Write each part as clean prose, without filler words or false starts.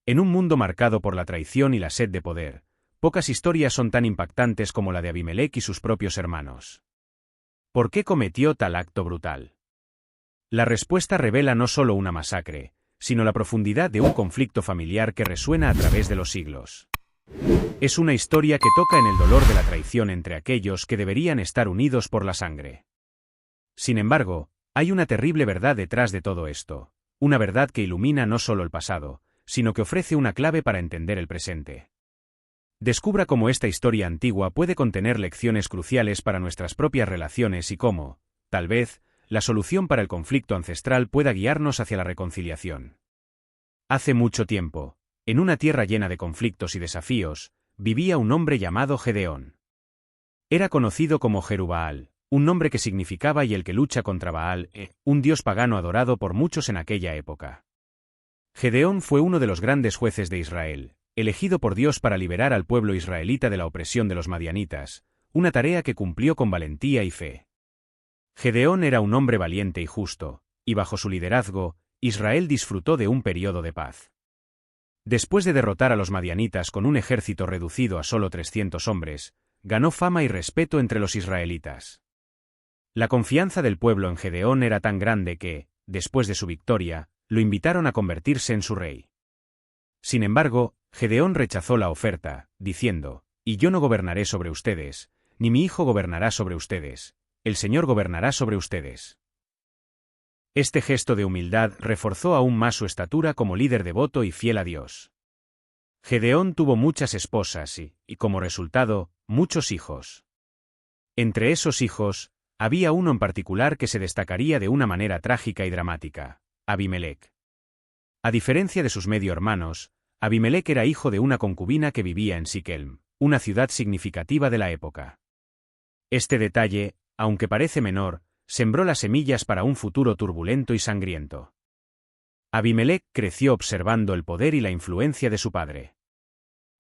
En un mundo marcado por la traición y la sed de poder, pocas historias son tan impactantes como la de Abimelec y sus propios hermanos. ¿Por qué cometió tal acto brutal? La respuesta revela no solo una masacre, sino la profundidad de un conflicto familiar que resuena a través de los siglos. Es una historia que toca en el dolor de la traición entre aquellos que deberían estar unidos por la sangre. Sin embargo, hay una terrible verdad detrás de todo esto, una verdad que ilumina no solo el pasado, sino que ofrece una clave para entender el presente. Descubra cómo esta historia antigua puede contener lecciones cruciales para nuestras propias relaciones y cómo, tal vez, la solución para el conflicto ancestral pueda guiarnos hacia la reconciliación. Hace mucho tiempo, en una tierra llena de conflictos y desafíos, vivía un hombre llamado Gedeón. Era conocido como Jerubbaal, un nombre que significaba y el que lucha contra Baal, un dios pagano adorado por muchos en aquella época. Gedeón fue uno de los grandes jueces de Israel, elegido por Dios para liberar al pueblo israelita de la opresión de los madianitas, una tarea que cumplió con valentía y fe. Gedeón era un hombre valiente y justo, y bajo su liderazgo, Israel disfrutó de un periodo de paz. Después de derrotar a los madianitas con un ejército reducido a solo 300 hombres, ganó fama y respeto entre los israelitas. La confianza del pueblo en Gedeón era tan grande que, después de su victoria, lo invitaron a convertirse en su rey. Sin embargo, Gedeón rechazó la oferta, diciendo: «Y yo no gobernaré sobre ustedes, ni mi hijo gobernará sobre ustedes, el Señor gobernará sobre ustedes». Este gesto de humildad reforzó aún más su estatura como líder devoto y fiel a Dios. Gedeón tuvo muchas esposas y, como resultado, muchos hijos. Entre esos hijos, había uno en particular que se destacaría de una manera trágica y dramática: Abimelec. A diferencia de sus medio hermanos, Abimelec era hijo de una concubina que vivía en Siquelm, una ciudad significativa de la época. Este detalle, aunque parece menor, sembró las semillas para un futuro turbulento y sangriento. Abimelec creció observando el poder y la influencia de su padre.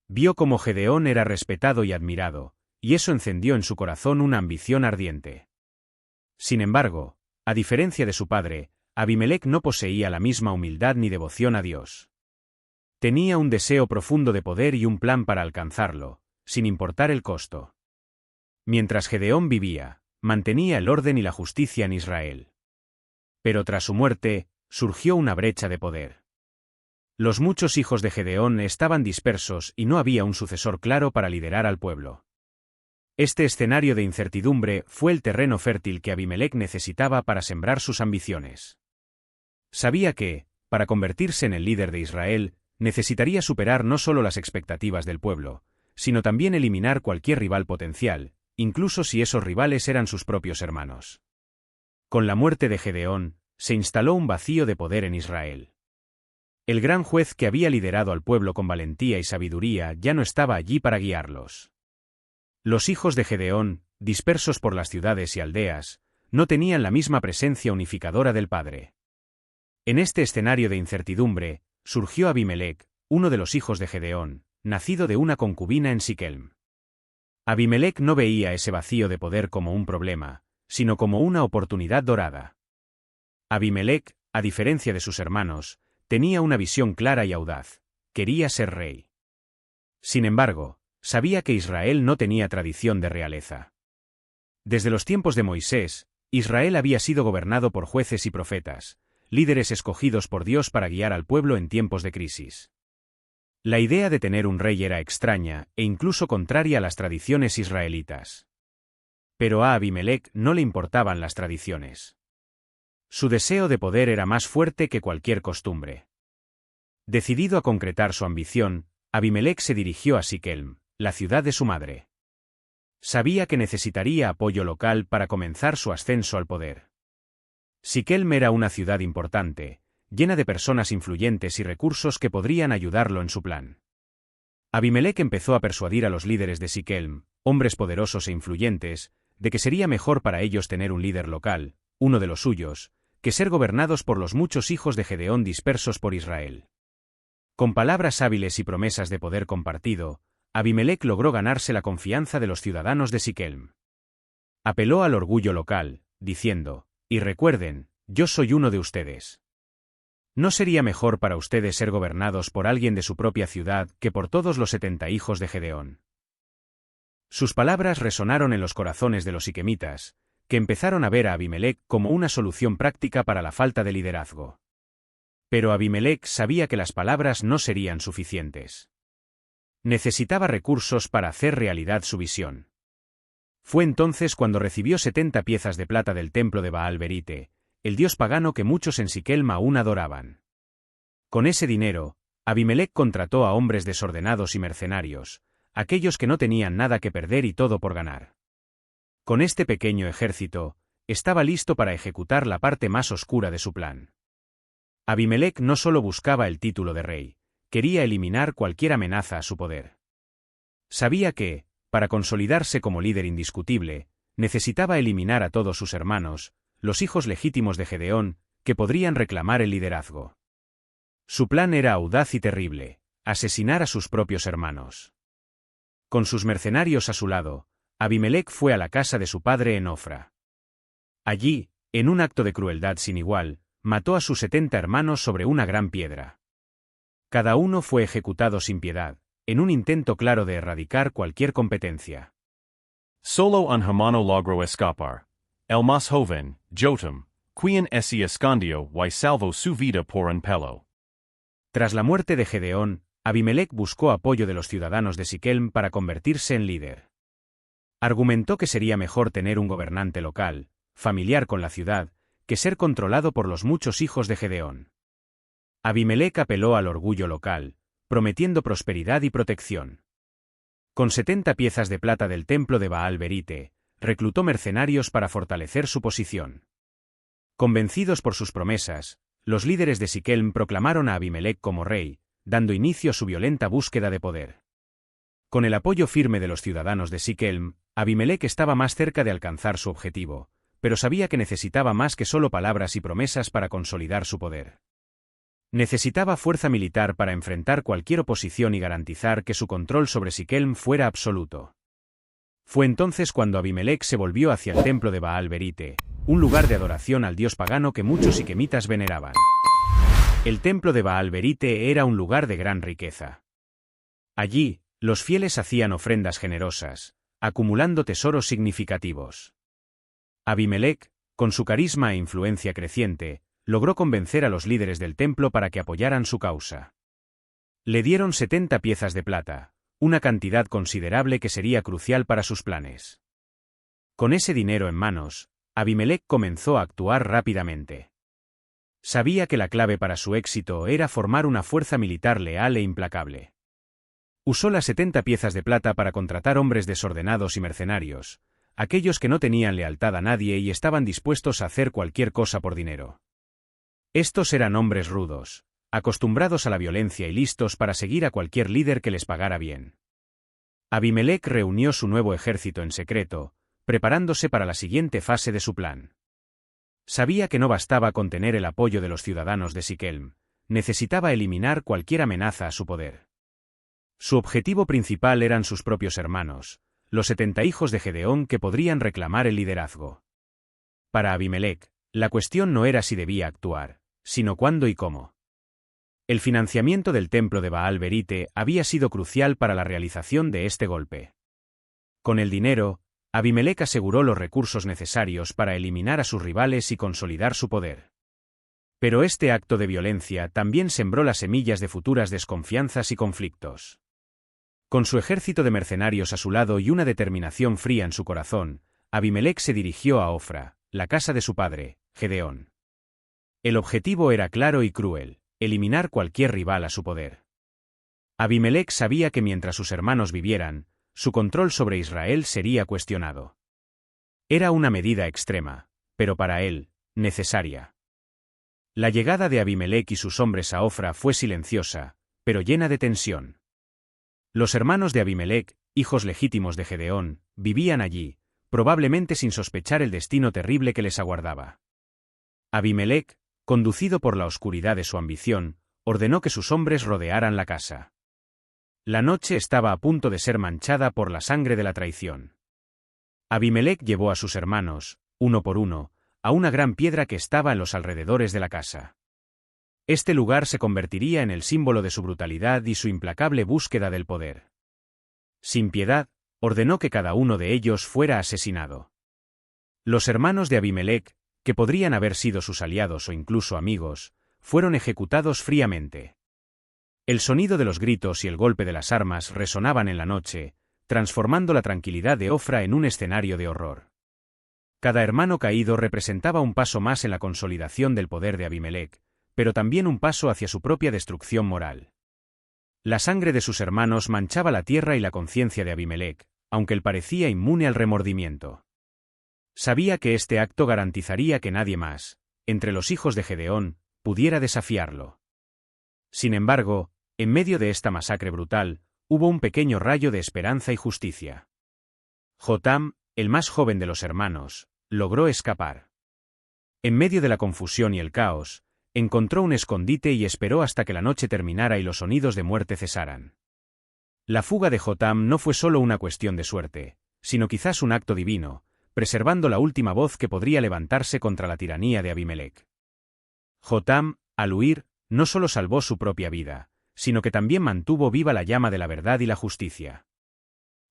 Vio cómo Gedeón era respetado y admirado, y eso encendió en su corazón una ambición ardiente. Sin embargo, a diferencia de su padre, Abimelec no poseía la misma humildad ni devoción a Dios. Tenía un deseo profundo de poder y un plan para alcanzarlo, sin importar el costo. Mientras Gedeón vivía, mantenía el orden y la justicia en Israel. Pero tras su muerte, surgió una brecha de poder. Los muchos hijos de Gedeón estaban dispersos y no había un sucesor claro para liderar al pueblo. Este escenario de incertidumbre fue el terreno fértil que Abimelec necesitaba para sembrar sus ambiciones. Sabía que, para convertirse en el líder de Israel, necesitaría superar no solo las expectativas del pueblo, sino también eliminar cualquier rival potencial, incluso si esos rivales eran sus propios hermanos. Con la muerte de Gedeón, se instaló un vacío de poder en Israel. El gran juez que había liderado al pueblo con valentía y sabiduría ya no estaba allí para guiarlos. Los hijos de Gedeón, dispersos por las ciudades y aldeas, no tenían la misma presencia unificadora del padre. En este escenario de incertidumbre, surgió Abimelec, uno de los hijos de Gedeón, nacido de una concubina en Siquelm. Abimelec no veía ese vacío de poder como un problema, sino como una oportunidad dorada. Abimelec, a diferencia de sus hermanos, tenía una visión clara y audaz: quería ser rey. Sin embargo, sabía que Israel no tenía tradición de realeza. Desde los tiempos de Moisés, Israel había sido gobernado por jueces y profetas, líderes escogidos por Dios para guiar al pueblo en tiempos de crisis. La idea de tener un rey era extraña e incluso contraria a las tradiciones israelitas. Pero a Abimelec no le importaban las tradiciones. Su deseo de poder era más fuerte que cualquier costumbre. Decidido a concretar su ambición, Abimelec se dirigió a Siquelm, la ciudad de su madre. Sabía que necesitaría apoyo local para comenzar su ascenso al poder. Siquelm era una ciudad importante, llena de personas influyentes y recursos que podrían ayudarlo en su plan. Abimelec empezó a persuadir a los líderes de Siquelm, hombres poderosos e influyentes, de que sería mejor para ellos tener un líder local, uno de los suyos, que ser gobernados por los muchos hijos de Gedeón dispersos por Israel. Con palabras hábiles y promesas de poder compartido, Abimelec logró ganarse la confianza de los ciudadanos de Siquelm. Apeló al orgullo local, diciendo: «Y recuerden, yo soy uno de ustedes». ¿No sería mejor para ustedes ser gobernados por alguien de su propia ciudad que por todos los 70 hijos de Gedeón? Sus palabras resonaron en los corazones de los siquemitas, que empezaron a ver a Abimelec como una solución práctica para la falta de liderazgo. Pero Abimelec sabía que las palabras no serían suficientes. Necesitaba recursos para hacer realidad su visión. Fue entonces cuando recibió 70 piezas de plata del templo de Baal Berite, el dios pagano que muchos en Siquelm aún adoraban. Con ese dinero, Abimelec contrató a hombres desordenados y mercenarios, aquellos que no tenían nada que perder y todo por ganar. Con este pequeño ejército, estaba listo para ejecutar la parte más oscura de su plan. Abimelec no solo buscaba el título de rey, quería eliminar cualquier amenaza a su poder. Sabía que, para consolidarse como líder indiscutible, necesitaba eliminar a todos sus hermanos, los hijos legítimos de Gedeón, que podrían reclamar el liderazgo. Su plan era audaz y terrible: asesinar a sus propios hermanos. Con sus mercenarios a su lado, Abimelec fue a la casa de su padre en Ofra. Allí, en un acto de crueldad sin igual, mató a sus 70 hermanos sobre una gran piedra. Cada uno fue ejecutado sin piedad, en un intento claro de erradicar cualquier competencia. Solo un hermano logró escapar. El más joven, Jotam, quien ese escondió y salvó su vida por un pelo. Tras la muerte de Gedeón, Abimelec buscó apoyo de los ciudadanos de Siquelm para convertirse en líder. Argumentó que sería mejor tener un gobernante local, familiar con la ciudad, que ser controlado por los muchos hijos de Gedeón. Abimelec apeló al orgullo local, prometiendo prosperidad y protección. Con 70 piezas de plata del templo de Baal Berite, reclutó mercenarios para fortalecer su posición. Convencidos por sus promesas, los líderes de Siquelm proclamaron a Abimelec como rey, dando inicio a su violenta búsqueda de poder. Con el apoyo firme de los ciudadanos de Siquelm, Abimelec estaba más cerca de alcanzar su objetivo, pero sabía que necesitaba más que solo palabras y promesas para consolidar su poder. Necesitaba fuerza militar para enfrentar cualquier oposición y garantizar que su control sobre Siquelm fuera absoluto. Fue entonces cuando Abimelec se volvió hacia el templo de Baal Berite, un lugar de adoración al dios pagano que muchos siquemitas veneraban. El templo de Baal Berite era un lugar de gran riqueza. Allí, los fieles hacían ofrendas generosas, acumulando tesoros significativos. Abimelec, con su carisma e influencia creciente, logró convencer a los líderes del templo para que apoyaran su causa. Le dieron 70 piezas de plata, una cantidad considerable que sería crucial para sus planes. Con ese dinero en manos, Abimelec comenzó a actuar rápidamente. Sabía que la clave para su éxito era formar una fuerza militar leal e implacable. Usó las 70 piezas de plata para contratar hombres desordenados y mercenarios, aquellos que no tenían lealtad a nadie y estaban dispuestos a hacer cualquier cosa por dinero. Estos eran hombres rudos, acostumbrados a la violencia y listos para seguir a cualquier líder que les pagara bien. Abimelec reunió su nuevo ejército en secreto, preparándose para la siguiente fase de su plan. Sabía que no bastaba con tener el apoyo de los ciudadanos de Siquelm, necesitaba eliminar cualquier amenaza a su poder. Su objetivo principal eran sus propios hermanos, los 70 hijos de Gedeón que podrían reclamar el liderazgo. Para Abimelec, la cuestión no era si debía actuar, sino cuándo y cómo. El financiamiento del templo de Baal Berite había sido crucial para la realización de este golpe. Con el dinero, Abimelec aseguró los recursos necesarios para eliminar a sus rivales y consolidar su poder. Pero este acto de violencia también sembró las semillas de futuras desconfianzas y conflictos. Con su ejército de mercenarios a su lado y una determinación fría en su corazón, Abimelec se dirigió a Ofra, la casa de su padre, Gedeón. El objetivo era claro y cruel: eliminar cualquier rival a su poder. Abimelec sabía que mientras sus hermanos vivieran, su control sobre Israel sería cuestionado. Era una medida extrema, pero para él, necesaria. La llegada de Abimelec y sus hombres a Ofra fue silenciosa, pero llena de tensión. Los hermanos de Abimelec, hijos legítimos de Gedeón, vivían allí, probablemente sin sospechar el destino terrible que les aguardaba. Abimelec, conducido por la oscuridad de su ambición, ordenó que sus hombres rodearan la casa. La noche estaba a punto de ser manchada por la sangre de la traición. Abimelec llevó a sus hermanos, uno por uno, a una gran piedra que estaba en los alrededores de la casa. Este lugar se convertiría en el símbolo de su brutalidad y su implacable búsqueda del poder. Sin piedad, ordenó que cada uno de ellos fuera asesinado. Los hermanos de Abimelec, que podrían haber sido sus aliados o incluso amigos, fueron ejecutados fríamente. El sonido de los gritos y el golpe de las armas resonaban en la noche, transformando la tranquilidad de Ofra en un escenario de horror. Cada hermano caído representaba un paso más en la consolidación del poder de Abimelec, pero también un paso hacia su propia destrucción moral. La sangre de sus hermanos manchaba la tierra y la conciencia de Abimelec, aunque él parecía inmune al remordimiento. Sabía que este acto garantizaría que nadie más, entre los hijos de Gedeón, pudiera desafiarlo. Sin embargo, en medio de esta masacre brutal, hubo un pequeño rayo de esperanza y justicia. Jotam, el más joven de los hermanos, logró escapar. En medio de la confusión y el caos, encontró un escondite y esperó hasta que la noche terminara y los sonidos de muerte cesaran. La fuga de Jotam no fue solo una cuestión de suerte, sino quizás un acto divino, preservando la última voz que podría levantarse contra la tiranía de Abimelec. Jotam, al huir, no solo salvó su propia vida, sino que también mantuvo viva la llama de la verdad y la justicia.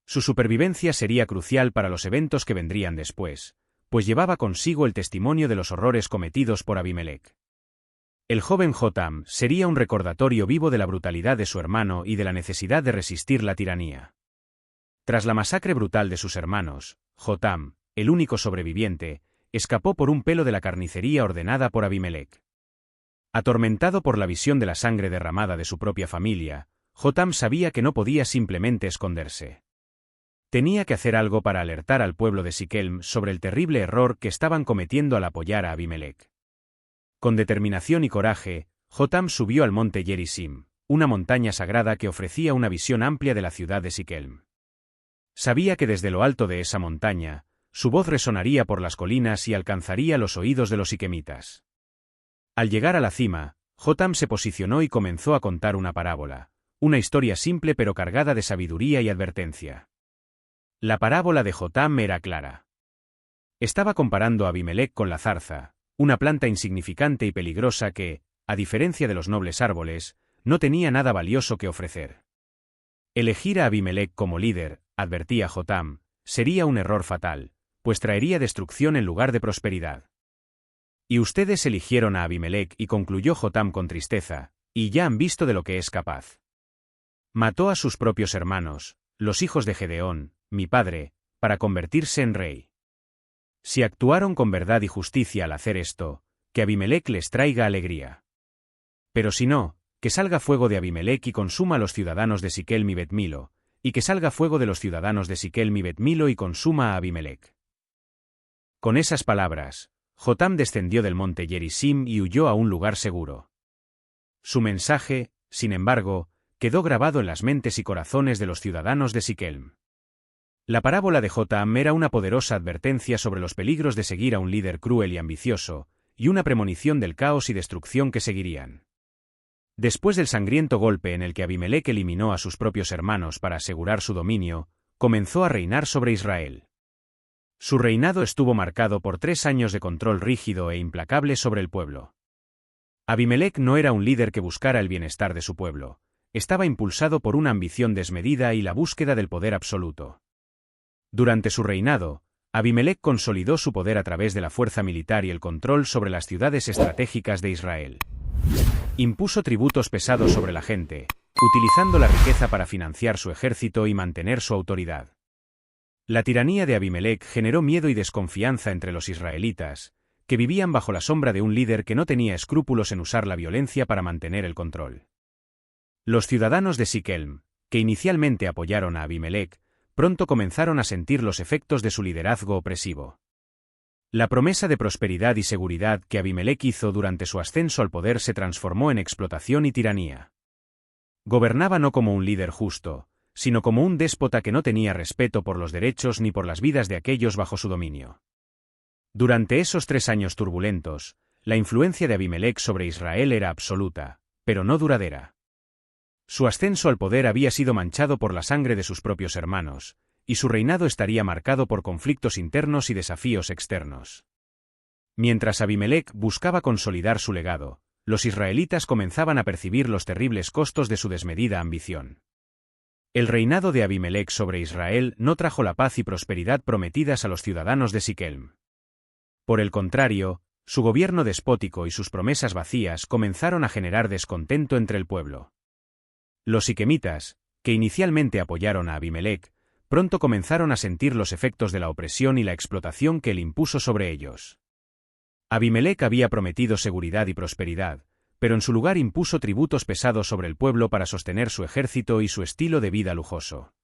Su supervivencia sería crucial para los eventos que vendrían después, pues llevaba consigo el testimonio de los horrores cometidos por Abimelec. El joven Jotam sería un recordatorio vivo de la brutalidad de su hermano y de la necesidad de resistir la tiranía. Tras la masacre brutal de sus hermanos, Jotam, el único sobreviviente, escapó por un pelo de la carnicería ordenada por Abimelec. Atormentado por la visión de la sangre derramada de su propia familia, Jotam sabía que no podía simplemente esconderse. Tenía que hacer algo para alertar al pueblo de Siquelm sobre el terrible error que estaban cometiendo al apoyar a Abimelec. Con determinación y coraje, Jotam subió al monte Gerizim, una montaña sagrada que ofrecía una visión amplia de la ciudad de Siquelm. Sabía que desde lo alto de esa montaña, su voz resonaría por las colinas y alcanzaría los oídos de los siquemitas. Al llegar a la cima, Jotam se posicionó y comenzó a contar una parábola, una historia simple pero cargada de sabiduría y advertencia. La parábola de Jotam era clara. Estaba comparando a Abimelec con la zarza, una planta insignificante y peligrosa que, a diferencia de los nobles árboles, no tenía nada valioso que ofrecer. Elegir a Abimelec como líder, advertía Jotam, sería un error fatal, pues traería destrucción en lugar de prosperidad. Y ustedes eligieron a Abimelec, y concluyó Jotam con tristeza, y ya han visto de lo que es capaz. Mató a sus propios hermanos, los hijos de Gedeón, mi padre, para convertirse en rey. Si actuaron con verdad y justicia al hacer esto, que Abimelec les traiga alegría. Pero si no, que salga fuego de Abimelec y consuma a los ciudadanos de Siquelm y Bet-Milo, y que salga fuego de los ciudadanos de Siquelm y Bet-Milo y consuma a Abimelec. Con esas palabras, Jotam descendió del monte Gerizim y huyó a un lugar seguro. Su mensaje, sin embargo, quedó grabado en las mentes y corazones de los ciudadanos de Siquelm. La parábola de Jotam era una poderosa advertencia sobre los peligros de seguir a un líder cruel y ambicioso, y una premonición del caos y destrucción que seguirían. Después del sangriento golpe en el que Abimelec eliminó a sus propios hermanos para asegurar su dominio, comenzó a reinar sobre Israel. Su reinado estuvo marcado por 3 años de control rígido e implacable sobre el pueblo. Abimelec no era un líder que buscara el bienestar de su pueblo, estaba impulsado por una ambición desmedida y la búsqueda del poder absoluto. Durante su reinado, Abimelec consolidó su poder a través de la fuerza militar y el control sobre las ciudades estratégicas de Israel. Impuso tributos pesados sobre la gente, utilizando la riqueza para financiar su ejército y mantener su autoridad. La tiranía de Abimelec generó miedo y desconfianza entre los israelitas, que vivían bajo la sombra de un líder que no tenía escrúpulos en usar la violencia para mantener el control. Los ciudadanos de Siquelm, que inicialmente apoyaron a Abimelec, pronto comenzaron a sentir los efectos de su liderazgo opresivo. La promesa de prosperidad y seguridad que Abimelec hizo durante su ascenso al poder se transformó en explotación y tiranía. Gobernaba no como un líder justo, sino como un déspota que no tenía respeto por los derechos ni por las vidas de aquellos bajo su dominio. Durante esos 3 años turbulentos, la influencia de Abimelec sobre Israel era absoluta, pero no duradera. Su ascenso al poder había sido manchado por la sangre de sus propios hermanos, y su reinado estaría marcado por conflictos internos y desafíos externos. Mientras Abimelec buscaba consolidar su legado, los israelitas comenzaban a percibir los terribles costos de su desmedida ambición. El reinado de Abimelec sobre Israel no trajo la paz y prosperidad prometidas a los ciudadanos de Siquelm. Por el contrario, su gobierno despótico y sus promesas vacías comenzaron a generar descontento entre el pueblo. Los siquemitas, que inicialmente apoyaron a Abimelec, pronto comenzaron a sentir los efectos de la opresión y la explotación que él impuso sobre ellos. Abimelec había prometido seguridad y prosperidad, pero en su lugar impuso tributos pesados sobre el pueblo para sostener su ejército y su estilo de vida lujoso.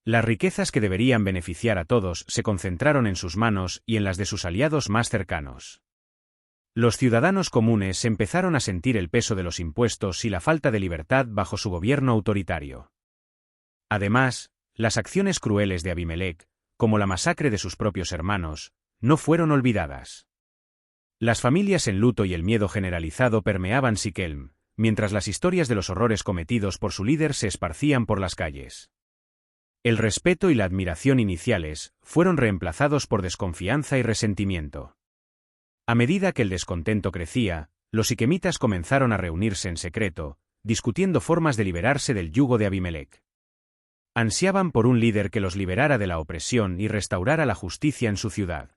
Las riquezas que deberían beneficiar a todos se concentraron en sus manos y en las de sus aliados más cercanos. Los ciudadanos comunes empezaron a sentir el peso de los impuestos y la falta de libertad bajo su gobierno autoritario. Además, las acciones crueles de Abimelec, como la masacre de sus propios hermanos, no fueron olvidadas. Las familias en luto y el miedo generalizado permeaban Siquelm, mientras las historias de los horrores cometidos por su líder se esparcían por las calles. El respeto y la admiración iniciales fueron reemplazados por desconfianza y resentimiento. A medida que el descontento crecía, los siquemitas comenzaron a reunirse en secreto, discutiendo formas de liberarse del yugo de Abimelec. Ansiaban por un líder que los liberara de la opresión y restaurara la justicia en su ciudad.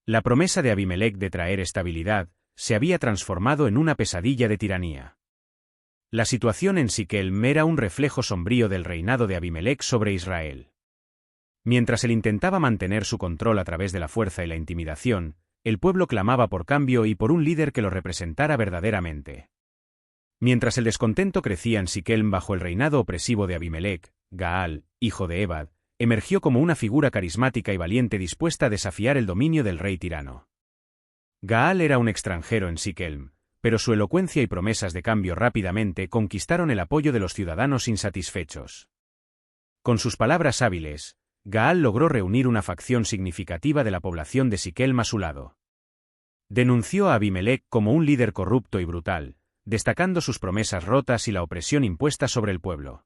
La promesa de Abimelec de traer estabilidad se había transformado en una pesadilla de tiranía. La situación en Siquelm era un reflejo sombrío del reinado de Abimelec sobre Israel. Mientras él intentaba mantener su control a través de la fuerza y la intimidación, el pueblo clamaba por cambio y por un líder que lo representara verdaderamente. Mientras el descontento crecía en Siquelm bajo el reinado opresivo de Abimelec, Gaal, hijo de Ebad, emergió como una figura carismática y valiente dispuesta a desafiar el dominio del rey tirano. Gaal era un extranjero en Siquelm, pero su elocuencia y promesas de cambio rápidamente conquistaron el apoyo de los ciudadanos insatisfechos. Con sus palabras hábiles, Gaal logró reunir una facción significativa de la población de Siquelm a su lado. Denunció a Abimelec como un líder corrupto y brutal, destacando sus promesas rotas y la opresión impuesta sobre el pueblo.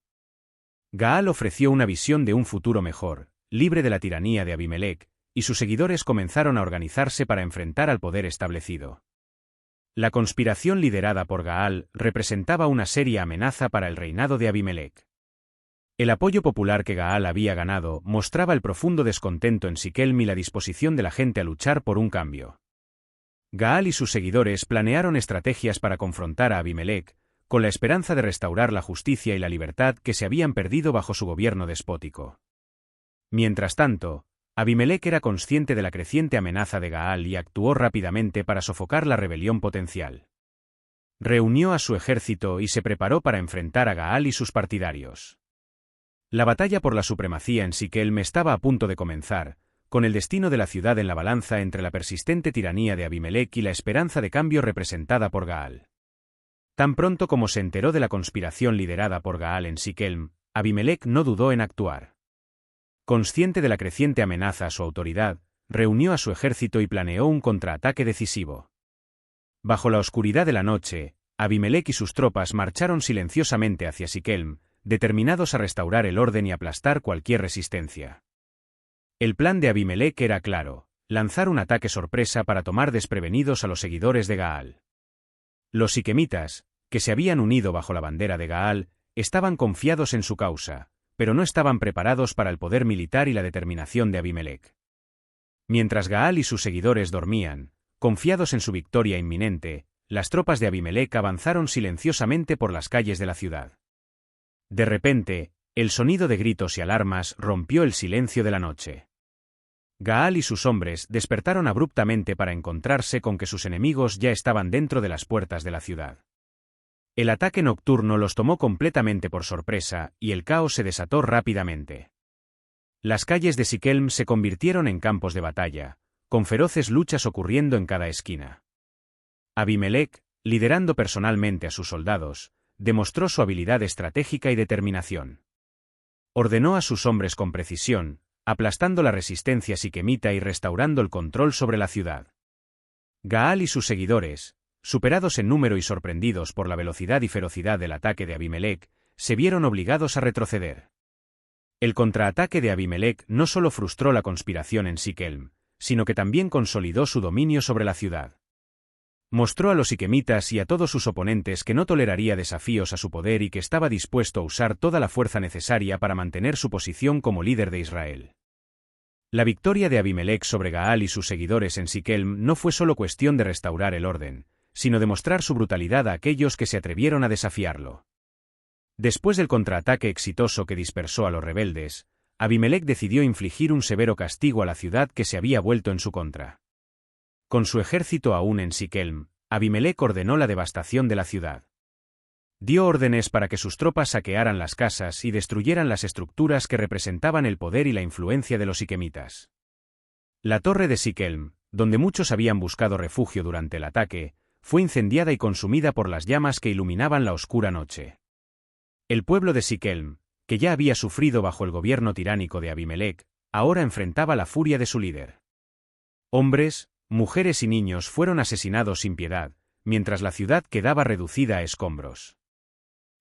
Gaal ofreció una visión de un futuro mejor, libre de la tiranía de Abimelec, y sus seguidores comenzaron a organizarse para enfrentar al poder establecido. La conspiración liderada por Gaal representaba una seria amenaza para el reinado de Abimelec. El apoyo popular que Gaal había ganado mostraba el profundo descontento en Siquelm y la disposición de la gente a luchar por un cambio. Gaal y sus seguidores planearon estrategias para confrontar a Abimelec, con la esperanza de restaurar la justicia y la libertad que se habían perdido bajo su gobierno despótico. Mientras tanto, Abimelec era consciente de la creciente amenaza de Gaal y actuó rápidamente para sofocar la rebelión potencial. Reunió a su ejército y se preparó para enfrentar a Gaal y sus partidarios. La batalla por la supremacía en Siquelm estaba a punto de comenzar, con el destino de la ciudad en la balanza entre la persistente tiranía de Abimelec y la esperanza de cambio representada por Gaal. Tan pronto como se enteró de la conspiración liderada por Gaal en Siquelm, Abimelec no dudó en actuar. Consciente de la creciente amenaza a su autoridad, reunió a su ejército y planeó un contraataque decisivo. Bajo la oscuridad de la noche, Abimelec y sus tropas marcharon silenciosamente hacia Siquelm, determinados a restaurar el orden y aplastar cualquier resistencia. El plan de Abimelec era claro: lanzar un ataque sorpresa para tomar desprevenidos a los seguidores de Gaal. Los siquemitas, que se habían unido bajo la bandera de Gaal, estaban confiados en su causa, pero no estaban preparados para el poder militar y la determinación de Abimelec. Mientras Gaal y sus seguidores dormían, confiados en su victoria inminente, las tropas de Abimelec avanzaron silenciosamente por las calles de la ciudad. De repente, el sonido de gritos y alarmas rompió el silencio de la noche. Gaal y sus hombres despertaron abruptamente para encontrarse con que sus enemigos ya estaban dentro de las puertas de la ciudad. El ataque nocturno los tomó completamente por sorpresa y el caos se desató rápidamente. Las calles de Siquelm se convirtieron en campos de batalla, con feroces luchas ocurriendo en cada esquina. Abimelec, liderando personalmente a sus soldados, demostró su habilidad estratégica y determinación. Ordenó a sus hombres con precisión, aplastando la resistencia siquemita y restaurando el control sobre la ciudad. Gaal y sus seguidores, superados en número y sorprendidos por la velocidad y ferocidad del ataque de Abimelec, se vieron obligados a retroceder. El contraataque de Abimelec no solo frustró la conspiración en Siquelm, sino que también consolidó su dominio sobre la ciudad. Mostró a los siquemitas y a todos sus oponentes que no toleraría desafíos a su poder y que estaba dispuesto a usar toda la fuerza necesaria para mantener su posición como líder de Israel. La victoria de Abimelec sobre Gaal y sus seguidores en Siquelm no fue solo cuestión de restaurar el orden, sino de mostrar su brutalidad a aquellos que se atrevieron a desafiarlo. Después del contraataque exitoso que dispersó a los rebeldes, Abimelec decidió infligir un severo castigo a la ciudad que se había vuelto en su contra. Con su ejército aún en Siquelm, Abimelec ordenó la devastación de la ciudad. Dio órdenes para que sus tropas saquearan las casas y destruyeran las estructuras que representaban el poder y la influencia de los siquemitas. La torre de Siquelm, donde muchos habían buscado refugio durante el ataque, fue incendiada y consumida por las llamas que iluminaban la oscura noche. El pueblo de Siquelm, que ya había sufrido bajo el gobierno tiránico de Abimelec, ahora enfrentaba la furia de su líder. Hombres, mujeres y niños fueron asesinados sin piedad, mientras la ciudad quedaba reducida a escombros.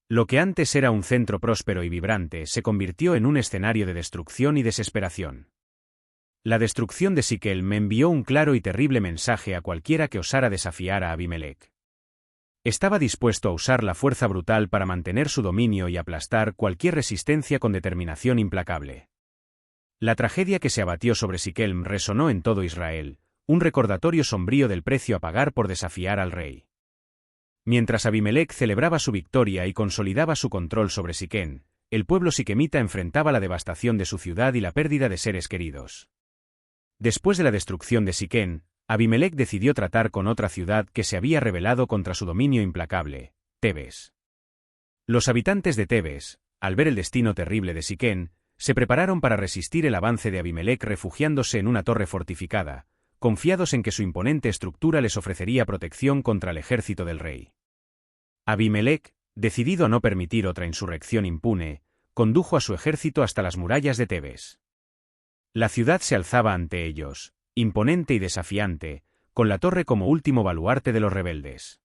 Lo que antes era un centro próspero y vibrante se convirtió en un escenario de destrucción y desesperación. La destrucción de Siquelm envió un claro y terrible mensaje a cualquiera que osara desafiar a Abimelec. Estaba dispuesto a usar la fuerza brutal para mantener su dominio y aplastar cualquier resistencia con determinación implacable. La tragedia que se abatió sobre Siquelm resonó en todo Israel, un recordatorio sombrío del precio a pagar por desafiar al rey. Mientras Abimelec celebraba su victoria y consolidaba su control sobre Siquem, el pueblo siquemita enfrentaba la devastación de su ciudad y la pérdida de seres queridos. Después de la destrucción de Siquem, Abimelec decidió tratar con otra ciudad que se había rebelado contra su dominio implacable, Tebes. Los habitantes de Tebes, al ver el destino terrible de Siquem, se prepararon para resistir el avance de Abimelec refugiándose en una torre fortificada, confiados en que su imponente estructura les ofrecería protección contra el ejército del rey. Abimelec, decidido a no permitir otra insurrección impune, condujo a su ejército hasta las murallas de Tebes. La ciudad se alzaba ante ellos, imponente y desafiante, con la torre como último baluarte de los rebeldes.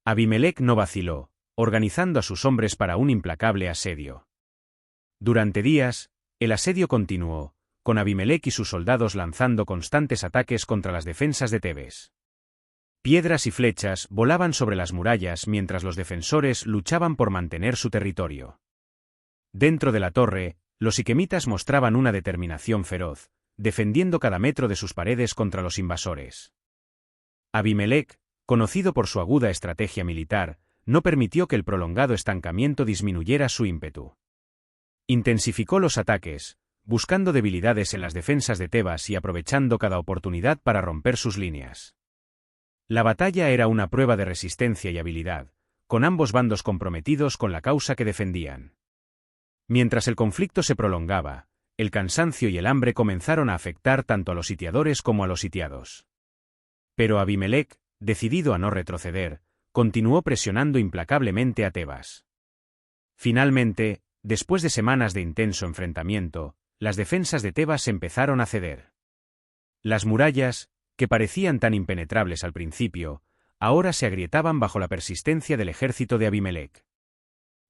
Abimelec no vaciló, organizando a sus hombres para un implacable asedio. Durante días, el asedio continuó, con Abimelec y sus soldados lanzando constantes ataques contra las defensas de Tebes. Piedras y flechas volaban sobre las murallas mientras los defensores luchaban por mantener su territorio. Dentro de la torre, los siquemitas mostraban una determinación feroz, defendiendo cada metro de sus paredes contra los invasores. Abimelec, conocido por su aguda estrategia militar, no permitió que el prolongado estancamiento disminuyera su ímpetu. Intensificó los ataques, buscando debilidades en las defensas de Tebas y aprovechando cada oportunidad para romper sus líneas. La batalla era una prueba de resistencia y habilidad, con ambos bandos comprometidos con la causa que defendían. Mientras el conflicto se prolongaba, el cansancio y el hambre comenzaron a afectar tanto a los sitiadores como a los sitiados. Pero Abimelec, decidido a no retroceder, continuó presionando implacablemente a Tebas. Finalmente, después de semanas de intenso enfrentamiento, las defensas de Tebas empezaron a ceder. Las murallas, que parecían tan impenetrables al principio, ahora se agrietaban bajo la persistencia del ejército de Abimelec.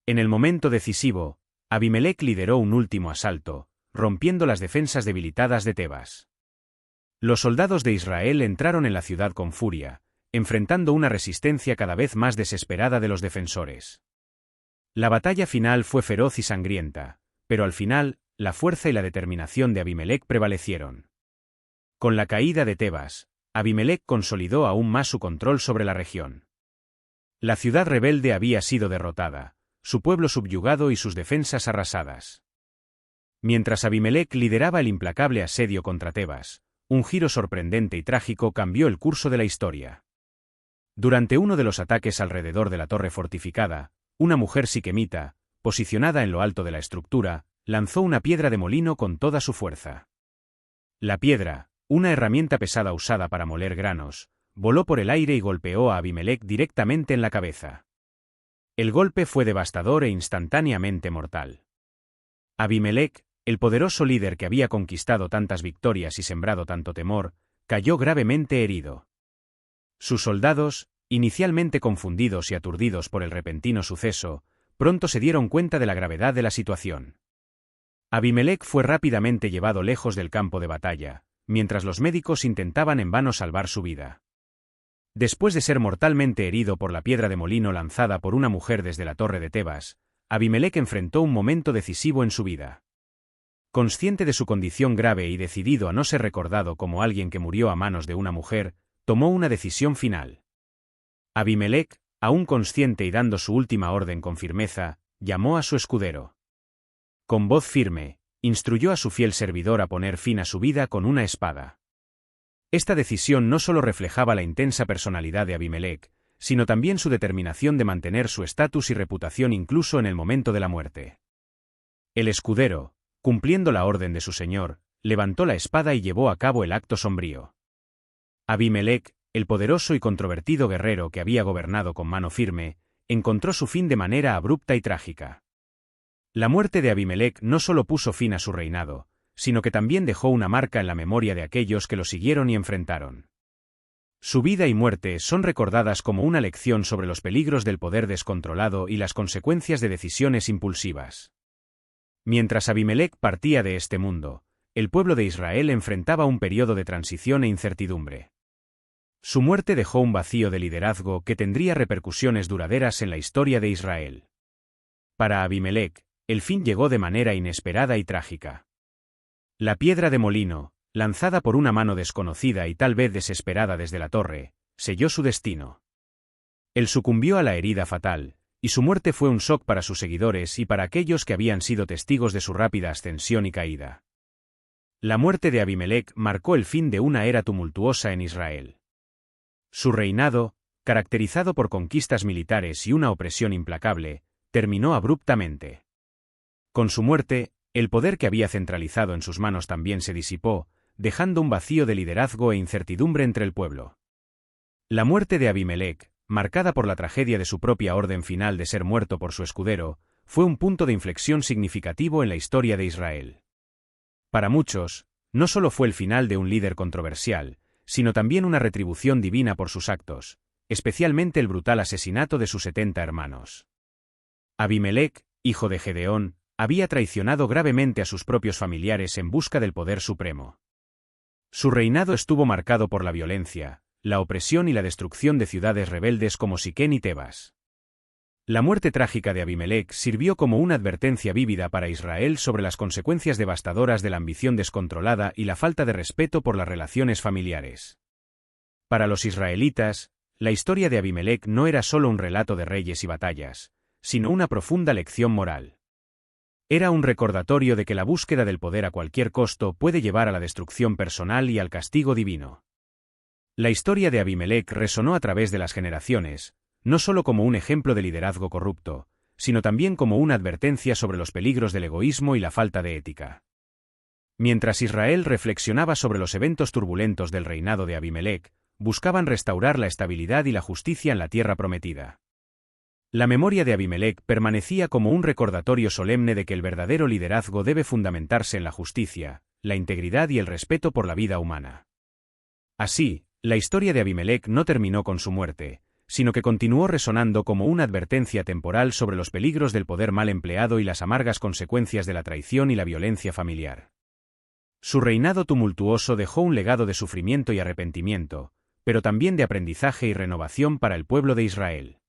En el momento decisivo, Abimelec lideró un último asalto, rompiendo las defensas debilitadas de Tebas. Los soldados de Israel entraron en la ciudad con furia, enfrentando una resistencia cada vez más desesperada de los defensores. La batalla final fue feroz y sangrienta, pero al final, la fuerza y la determinación de Abimelec prevalecieron. Con la caída de Tebas, Abimelec consolidó aún más su control sobre la región. La ciudad rebelde había sido derrotada, su pueblo subyugado y sus defensas arrasadas. Mientras Abimelec lideraba el implacable asedio contra Tebas, un giro sorprendente y trágico cambió el curso de la historia. Durante uno de los ataques alrededor de la torre fortificada, una mujer siquemita, posicionada en lo alto de la estructura, lanzó una piedra de molino con toda su fuerza. La piedra, una herramienta pesada usada para moler granos, voló por el aire y golpeó a Abimelec directamente en la cabeza. El golpe fue devastador e instantáneamente mortal. Abimelec, el poderoso líder que había conquistado tantas victorias y sembrado tanto temor, cayó gravemente herido. Sus soldados, inicialmente confundidos y aturdidos por el repentino suceso, pronto se dieron cuenta de la gravedad de la situación. Abimelec fue rápidamente llevado lejos del campo de batalla, mientras los médicos intentaban en vano salvar su vida. Después de ser mortalmente herido por la piedra de molino lanzada por una mujer desde la torre de Tebas, Abimelec enfrentó un momento decisivo en su vida. Consciente de su condición grave y decidido a no ser recordado como alguien que murió a manos de una mujer, tomó una decisión final. Abimelec, aún consciente y dando su última orden con firmeza, llamó a su escudero. Con voz firme, instruyó a su fiel servidor a poner fin a su vida con una espada. Esta decisión no solo reflejaba la intensa personalidad de Abimelec, sino también su determinación de mantener su estatus y reputación incluso en el momento de la muerte. El escudero, cumpliendo la orden de su señor, levantó la espada y llevó a cabo el acto sombrío. Abimelec, el poderoso y controvertido guerrero que había gobernado con mano firme, encontró su fin de manera abrupta y trágica. La muerte de Abimelec no solo puso fin a su reinado, sino que también dejó una marca en la memoria de aquellos que lo siguieron y enfrentaron. Su vida y muerte son recordadas como una lección sobre los peligros del poder descontrolado y las consecuencias de decisiones impulsivas. Mientras Abimelec partía de este mundo, el pueblo de Israel enfrentaba un periodo de transición e incertidumbre. Su muerte dejó un vacío de liderazgo que tendría repercusiones duraderas en la historia de Israel. Para Abimelec, el fin llegó de manera inesperada y trágica. La piedra de molino, lanzada por una mano desconocida y tal vez desesperada desde la torre, selló su destino. Él sucumbió a la herida fatal, y su muerte fue un shock para sus seguidores y para aquellos que habían sido testigos de su rápida ascensión y caída. La muerte de Abimelec marcó el fin de una era tumultuosa en Israel. Su reinado, caracterizado por conquistas militares y una opresión implacable, terminó abruptamente. Con su muerte, el poder que había centralizado en sus manos también se disipó, dejando un vacío de liderazgo e incertidumbre entre el pueblo. La muerte de Abimelec, marcada por la tragedia de su propia orden final de ser muerto por su escudero, fue un punto de inflexión significativo en la historia de Israel. Para muchos, no solo fue el final de un líder controversial, sino también una retribución divina por sus actos, especialmente el brutal asesinato de sus 70 hermanos. Abimelec, hijo de Gedeón, había traicionado gravemente a sus propios familiares en busca del poder supremo. Su reinado estuvo marcado por la violencia, la opresión y la destrucción de ciudades rebeldes como Siquén y Tebas. La muerte trágica de Abimelec sirvió como una advertencia vívida para Israel sobre las consecuencias devastadoras de la ambición descontrolada y la falta de respeto por las relaciones familiares. Para los israelitas, la historia de Abimelec no era solo un relato de reyes y batallas, sino una profunda lección moral. Era un recordatorio de que la búsqueda del poder a cualquier costo puede llevar a la destrucción personal y al castigo divino. La historia de Abimelec resonó a través de las generaciones, no solo como un ejemplo de liderazgo corrupto, sino también como una advertencia sobre los peligros del egoísmo y la falta de ética. Mientras Israel reflexionaba sobre los eventos turbulentos del reinado de Abimelec, buscaban restaurar la estabilidad y la justicia en la tierra prometida. La memoria de Abimelec permanecía como un recordatorio solemne de que el verdadero liderazgo debe fundamentarse en la justicia, la integridad y el respeto por la vida humana. Así, la historia de Abimelec no terminó con su muerte, sino que continuó resonando como una advertencia temporal sobre los peligros del poder mal empleado y las amargas consecuencias de la traición y la violencia familiar. Su reinado tumultuoso dejó un legado de sufrimiento y arrepentimiento, pero también de aprendizaje y renovación para el pueblo de Israel.